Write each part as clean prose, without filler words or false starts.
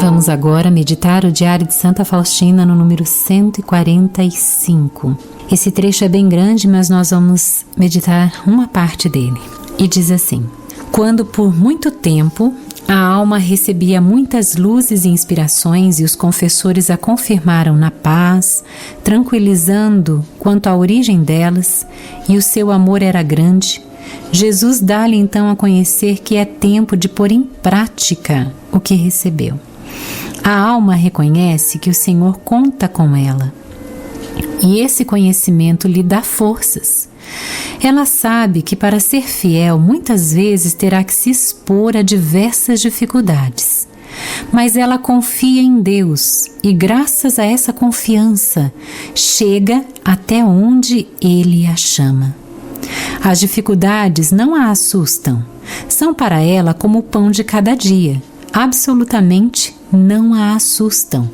Vamos agora meditar o Diário de Santa Faustina no número 145. Esse trecho é bem grande, mas nós vamos meditar uma parte dele. E diz assim: quando por muito tempo a alma recebia muitas luzes e inspirações e os confessores a confirmaram na paz, tranquilizando quanto à origem delas, e o seu amor era grande, Jesus dá-lhe então a conhecer que é tempo de pôr em prática o que recebeu. A alma reconhece que o Senhor conta com ela, e esse conhecimento lhe dá forças. Ela sabe que para ser fiel muitas vezes terá que se expor a diversas dificuldades, mas ela confia em Deus e graças a essa confiança chega até onde Ele a chama. As dificuldades não a assustam, são para ela como o pão de cada dia, absolutamente não a assustam.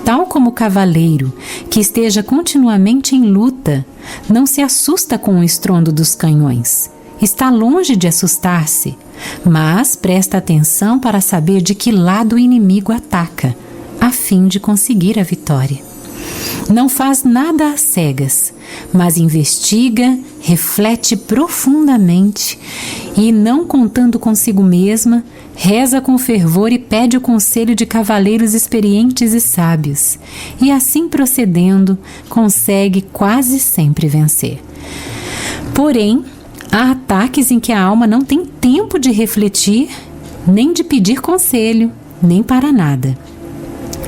Tal como o cavaleiro, que esteja continuamente em luta, não se assusta com o estrondo dos canhões. Está longe de assustar-se, mas presta atenção para saber de que lado o inimigo ataca, a fim de conseguir a vitória. Não faz nada às cegas, mas investiga, reflete profundamente e, não contando consigo mesma, reza com fervor e pede o conselho de cavaleiros experientes e sábios, e assim procedendo, consegue quase sempre vencer. Porém, há ataques em que a alma não tem tempo de refletir, nem de pedir conselho, nem para nada.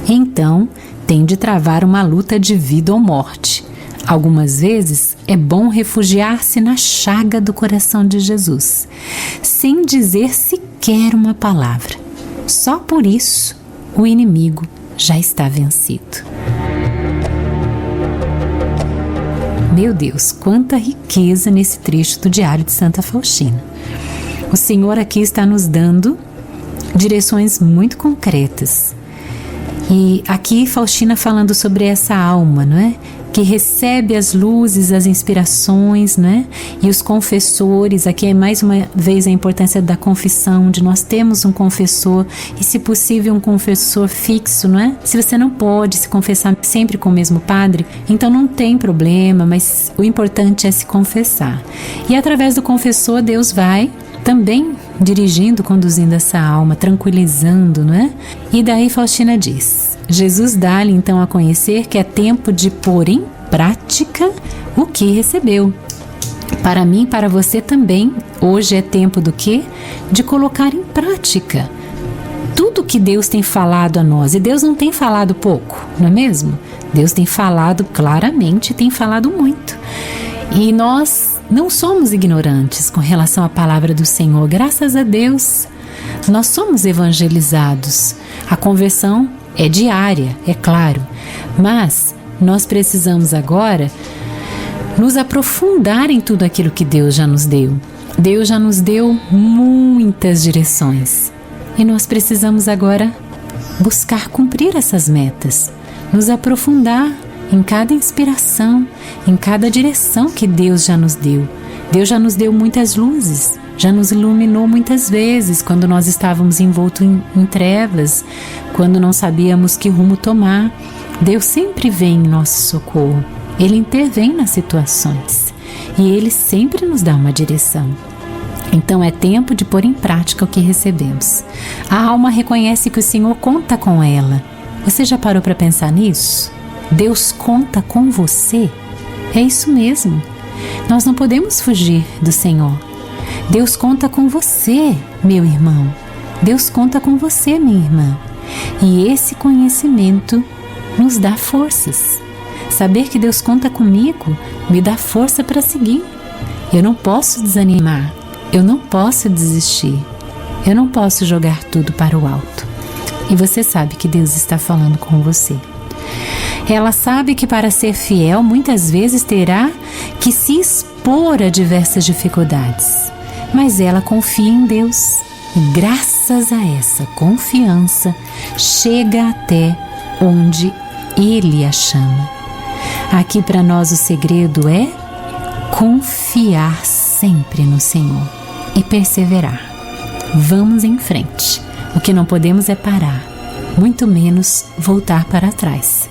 Então, tem de travar uma luta de vida ou morte. Algumas vezes é bom refugiar-se na chaga do coração de Jesus, sem dizer sequer uma palavra. Só por isso o inimigo já está vencido. Meu Deus, quanta riqueza nesse trecho do Diário de Santa Faustina. O Senhor aqui está nos dando direções muito concretas. E aqui Faustina falando sobre essa alma, não é? Que recebe as luzes, as inspirações, né? E os confessores, aqui é mais uma vez a importância da confissão, de nós termos um confessor e, se possível, um confessor fixo, não é? Se você não pode se confessar sempre com o mesmo padre, então não tem problema, mas o importante é se confessar. E através do confessor, Deus vai também dirigindo, conduzindo essa alma, tranquilizando, não é? E daí Faustina diz: Jesus dá-lhe então a conhecer que é tempo de pôr em prática o que recebeu. Para mim e para você também, hoje é tempo do quê? De colocar em prática tudo que Deus tem falado a nós. E Deus não tem falado pouco, não é mesmo? Deus tem falado claramente, tem falado muito. E nós não somos ignorantes com relação à palavra do Senhor, graças a Deus. Nós somos evangelizados. A conversão é diária, é claro, mas nós precisamos agora nos aprofundar em tudo aquilo que Deus já nos deu. Deus já nos deu muitas direções e nós precisamos agora buscar cumprir essas metas, nos aprofundar em cada inspiração, em cada direção que Deus já nos deu. Deus já nos deu muitas luzes, já nos iluminou muitas vezes quando nós estávamos envoltos em trevas, quando não sabíamos que rumo tomar. Deus sempre vem em nosso socorro, Ele intervém nas situações e Ele sempre nos dá uma direção. Então é tempo de pôr em prática o que recebemos. A alma reconhece que o Senhor conta com ela. Você já parou para pensar nisso? Deus conta com você? É isso mesmo. Nós não podemos fugir do Senhor. Deus conta com você, meu irmão. Deus conta com você, minha irmã. E esse conhecimento nos dá forças. Saber que Deus conta comigo me dá força para seguir. Eu não posso desanimar. Eu não posso desistir. Eu não posso jogar tudo para o alto. E você sabe que Deus está falando com você. Ela sabe que para ser fiel muitas vezes terá que se expor a diversas dificuldades, mas ela confia em Deus e graças a essa confiança chega até onde Ele a chama. Aqui para nós o segredo é confiar sempre no Senhor e perseverar. Vamos em frente. O que não podemos é parar, muito menos voltar para trás.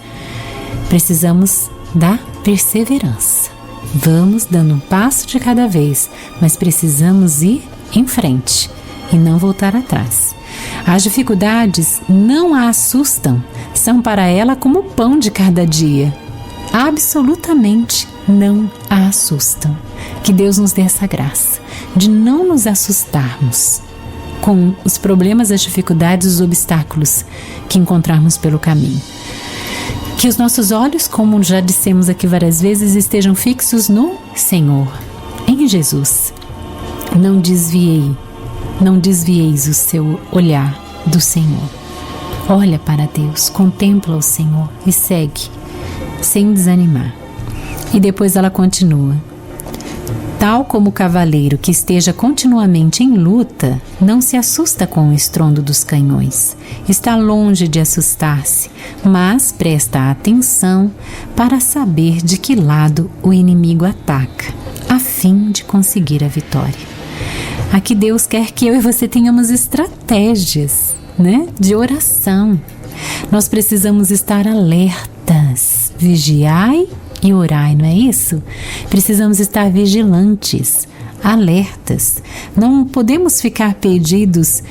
Precisamos da perseverança. Vamos dando um passo de cada vez, mas precisamos ir em frente e não voltar atrás. As dificuldades não a assustam, são para ela como o pão de cada dia. Absolutamente não a assustam. Que Deus nos dê essa graça de não nos assustarmos com os problemas, as dificuldades, os obstáculos que encontrarmos pelo caminho. Que os nossos olhos, como já dissemos aqui várias vezes, estejam fixos no Senhor, em Jesus. Não desvieis o seu olhar do Senhor. Olha para Deus, contempla o Senhor e segue, sem desanimar. E depois ela continua. Tal como o cavaleiro que esteja continuamente em luta, não se assusta com o estrondo dos canhões. Está longe de assustar-se, mas presta atenção para saber de que lado o inimigo ataca, a fim de conseguir a vitória. Aqui Deus quer que eu e você tenhamos estratégias, de oração. Nós precisamos estar alertas, vigiai e orai, não é isso? Precisamos estar vigilantes, alertas. Não podemos ficar perdidos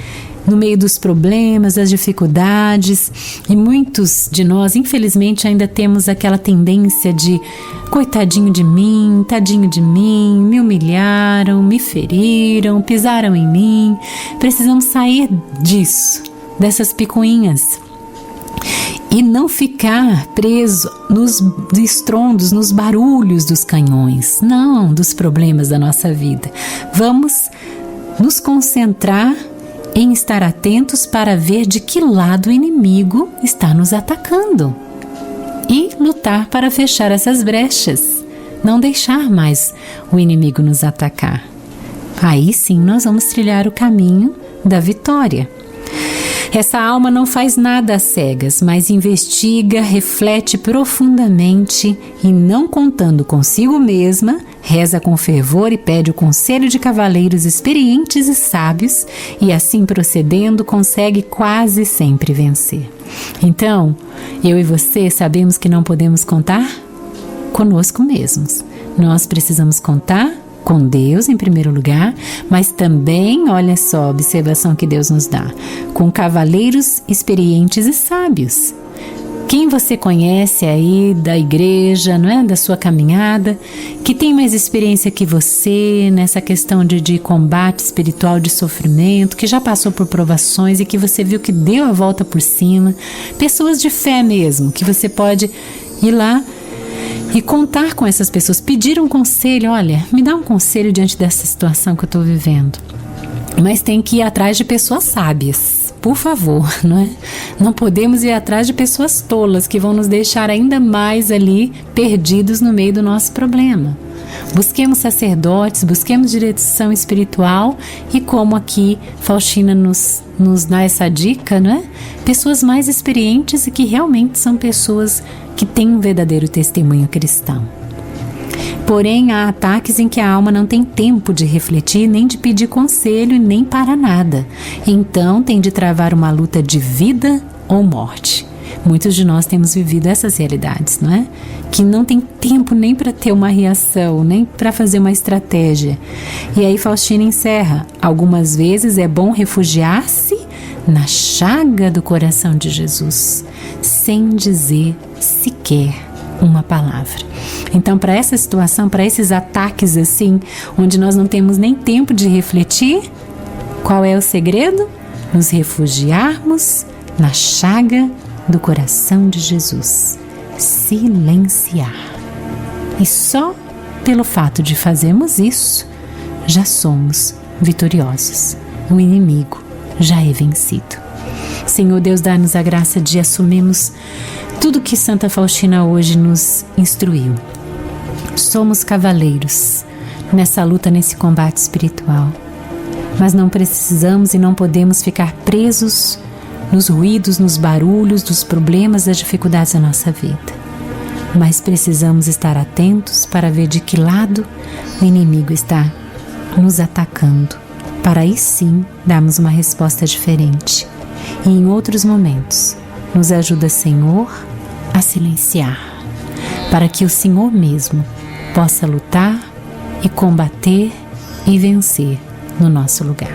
no meio dos problemas, das dificuldades, e muitos de nós, infelizmente, ainda temos aquela tendência de coitadinho de mim, tadinho de mim, me humilharam, me feriram, pisaram em mim. Precisamos sair disso, dessas picuinhas. E não ficar preso nos estrondos, nos barulhos dos canhões, não dos problemas da nossa vida. Vamos nos concentrar em estar atentos para ver de que lado o inimigo está nos atacando e lutar para fechar essas brechas, não deixar mais o inimigo nos atacar. Aí sim nós vamos trilhar o caminho da vitória. Essa alma não faz nada às cegas, mas investiga, reflete profundamente e, não contando consigo mesma, reza com fervor e pede o conselho de cavaleiros experientes e sábios, e assim procedendo consegue quase sempre vencer. Então, eu e você sabemos que não podemos contar conosco mesmos. Nós precisamos contar com Deus em primeiro lugar, mas também, olha só a observação que Deus nos dá, com cavaleiros experientes e sábios. Quem você conhece aí da igreja, não é? Da sua caminhada, que tem mais experiência que você nessa questão de combate espiritual, de sofrimento, que já passou por provações e que você viu que deu a volta por cima. Pessoas de fé mesmo, que você pode ir lá e contar com essas pessoas, pedir um conselho. Olha, me dá um conselho diante dessa situação que eu estou vivendo. Mas tem que ir atrás de pessoas sábias, por favor, não é? Não podemos ir atrás de pessoas tolas que vão nos deixar ainda mais ali perdidos no meio do nosso problema. Busquemos sacerdotes, busquemos direção espiritual e, como aqui Faustina nos dá essa dica, não é? Pessoas mais experientes e que realmente são pessoas que têm um verdadeiro testemunho cristão. Porém, há ataques em que a alma não tem tempo de refletir, nem de pedir conselho, nem para nada. Então, tem de travar uma luta de vida ou morte. Muitos de nós temos vivido essas realidades, não é? Que não tem tempo nem para ter uma reação, nem para fazer uma estratégia. E aí Faustina encerra: algumas vezes é bom refugiar-se na chaga do coração de Jesus, sem dizer sequer uma palavra. Então, para essa situação, para esses ataques assim, onde nós não temos nem tempo de refletir, qual é o segredo? Nos refugiarmos na chaga do coração de Jesus. Silenciar. E só pelo fato de fazermos isso, já somos vitoriosos. O inimigo já é vencido. Senhor Deus, dá-nos a graça de assumirmos tudo que Santa Faustina hoje nos instruiu. Somos cavaleiros nessa luta, nesse combate espiritual. Mas não precisamos e não podemos ficar presos nos ruídos, nos barulhos, dos problemas, das dificuldades da nossa vida. Mas precisamos estar atentos para ver de que lado o inimigo está nos atacando para aí sim darmos uma resposta diferente. E em outros momentos, nos ajuda, Senhor, a silenciar, para que o Senhor mesmo possa lutar e combater e vencer no nosso lugar.